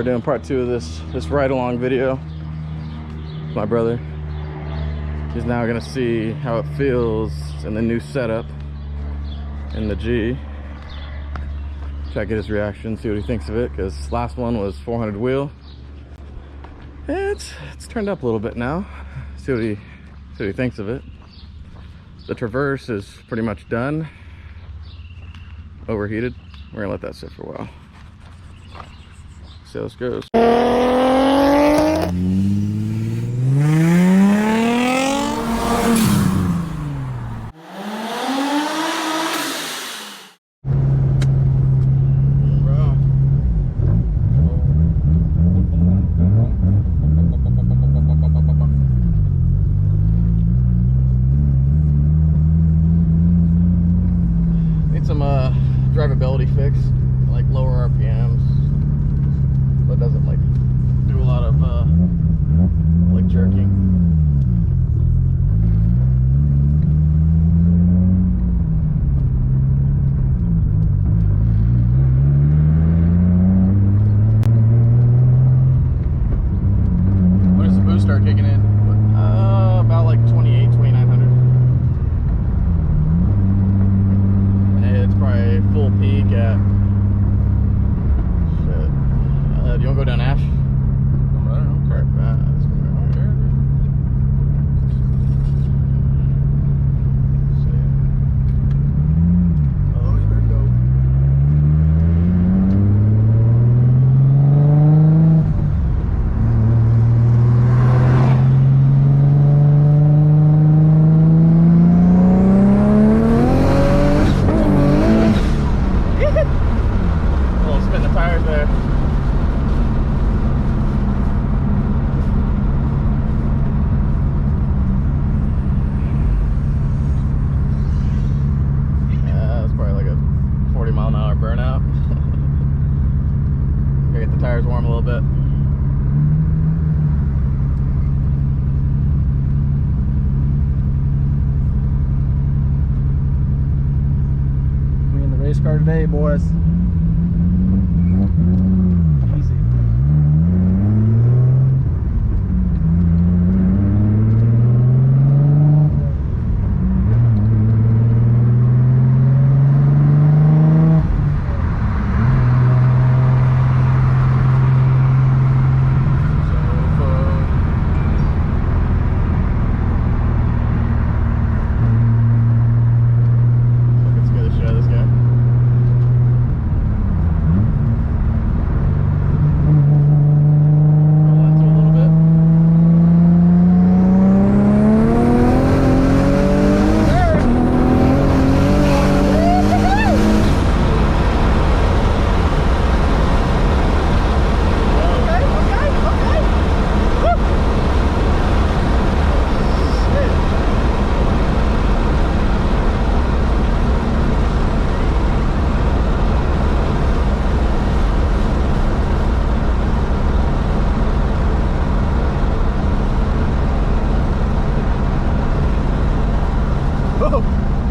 doing part 2 of this ride-along video. My brother. He's now gonna see how it feels in the new setup in the G. Try to get his reaction, see what he thinks of it, because last one was 400 wheel. It's turned up a little bit now. See what he thinks of it. The Traverse is pretty much done. Overheated. We're gonna let that sit for a while. See how this goes. Drivability fix, like lower RPMs, but doesn't like do a lot of like jerking. When does the boost start kicking in? About like 2900. It's probably full peak at shit. Do you want to go down Ash? I don't know. Crap. Let's go right here. Oh, you better go. Burnout. Gotta get the tires warm a little bit. We in the race car today, boys. Easy.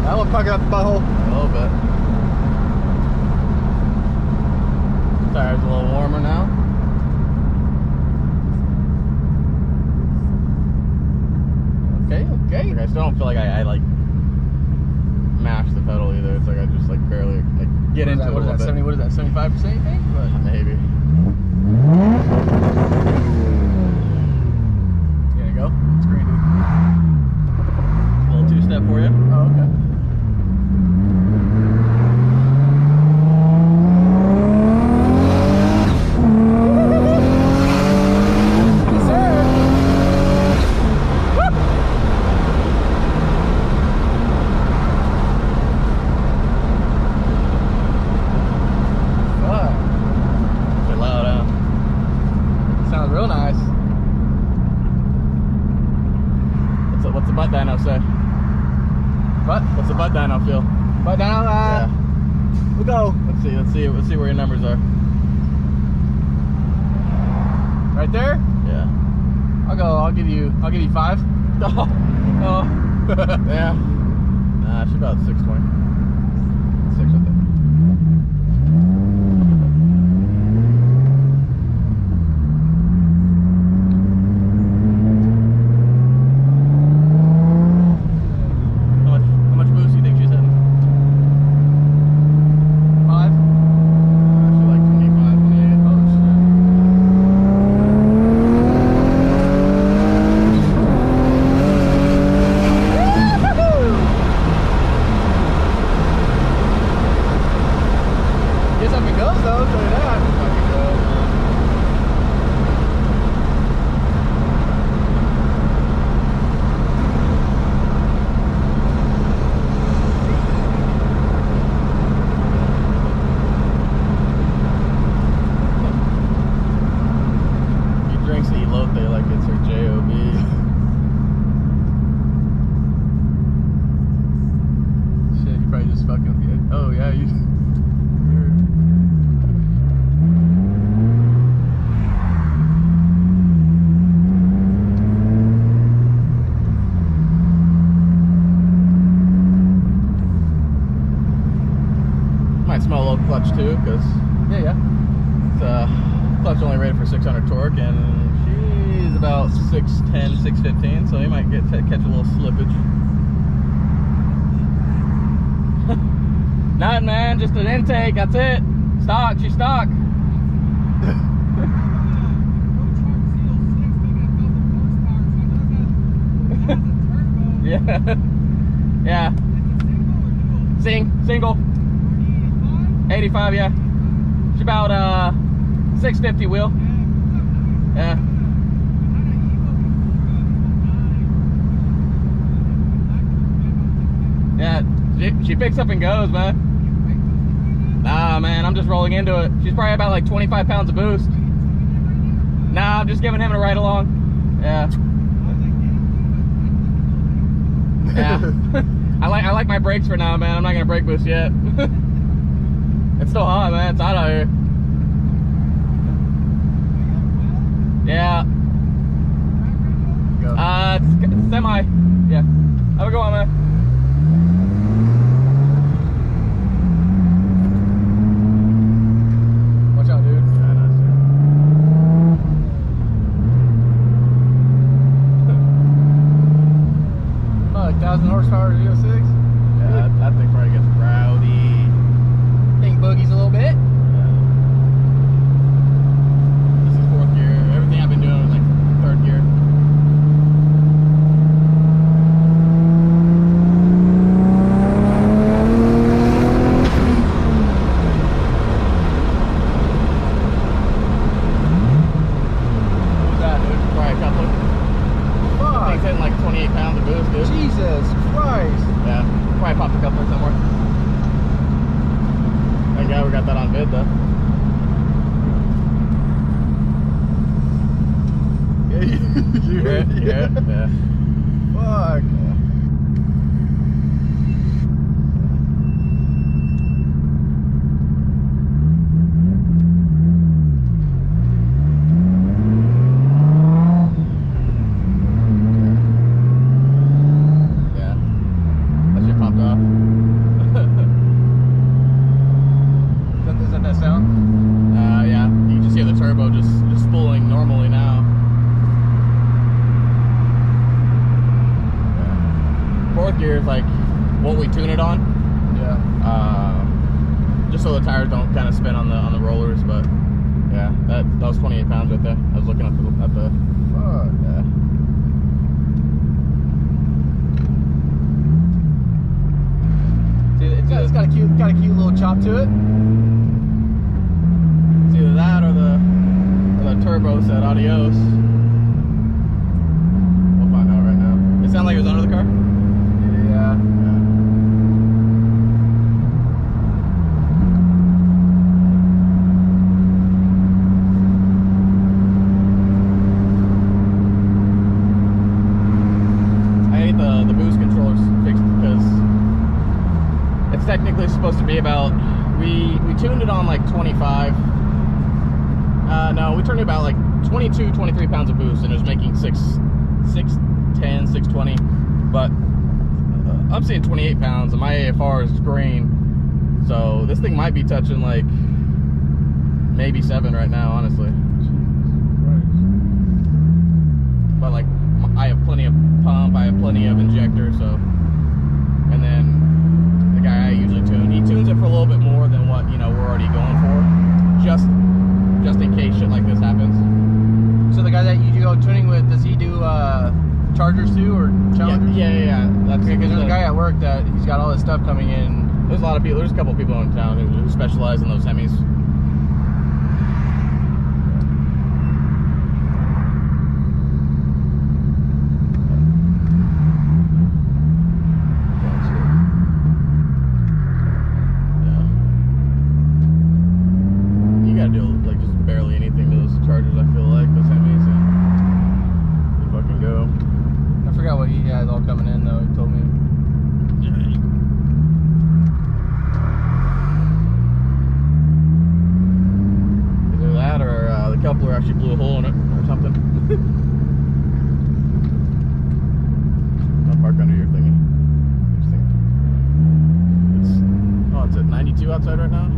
That one puckered out the butthole a little bit. Tire's a little warmer now. Okay. I still don't feel like I like mash the pedal either. It's like I just like barely like get into it a little bit. 70, what is that, 75% you think? But maybe. It's gonna go. It's green, dude. A little two-step for you. Oh, okay. Real nice. What's the butt dyno say? What? What's the butt dyno feel? Butt dyno? Yeah. We'll go. Let's see where your numbers are. Right there? Yeah. I'll give you 5. Oh. Yeah. Nah, she's about 620. 6, I think. clutch too, because Yeah. clutch only rated for 600 torque, and she's about 610, 615, so you might catch a little slippage. Nothing, man, just an intake, that's it. Stock, she's stock. Yeah. Yeah. Single. 85, yeah. She's about 650 wheel. Yeah. Yeah, she picks up and goes, man. Nah, man, I'm just rolling into it. She's probably about like 25 pounds of boost. Nah, I'm just giving him a ride along. Yeah. Yeah. I like my brakes for now, man. I'm not gonna brake boost yet. It's still hot, man. It's hot out here. Yeah. It's semi. Yeah. Have a good one, man. Watch out, dude. Yeah, nice. Like 1,000 horsepower Z06. Yeah, that thing probably gets rowdy. Thing boogies a little bit. This is 4th gear. Everything I've been doing is like 3rd gear. What was that, dude? Probably a coupler. Fuck. Thing's hitting like 28 pounds of boost, dude. Jesus Christ. Yeah, probably popped a coupler somewhere. Thank God we got that on vid though. Yeah, you Yeah, yeah, yeah. Fuck. Yeah. That shit popped off. Is that sound? Yeah. You can just hear the turbo just spooling normally now. Yeah. 4th gear is like what we tune it on. Yeah. Just so the tires don't kind of spin on the rollers, but yeah, that was 28 pounds right there. I was looking at the Fuck. yeah. It's got a cute little chop to it. It's either that or the turbo said adios. We'll find out right now. It sounded like it was under the car? Yeah. I hate the boost controllers fixed because it's technically supposed to be about, we tuned it on like 25. No, we turned it about like 22, 23 pounds of boost, and it was making 610, 620. But I'm seeing 28 pounds, and my AFR is green. So this thing might be touching like maybe 7 right now, honestly. But like, I have plenty of pump, I have plenty of injector, so. And then the guy I usually tune, he tunes it for a little bit more than what, you know, we're already going for. Just in case shit like this happens. So the guy that you go tuning with, does he do Chargers too, or Challengers? Yeah. That's Because there's a guy at work that he's got all this stuff coming in. There's a lot of people. There's a couple of people in town who specialize in those Hemis. You gotta do like just barely anything to those Chargers. I feel like those Hemis, and you fucking go. I forgot what he has all coming in though. He told me. Either that or the coupler actually blew a hole in it or something. I'll park under your thingy. It's at 92 outside right now.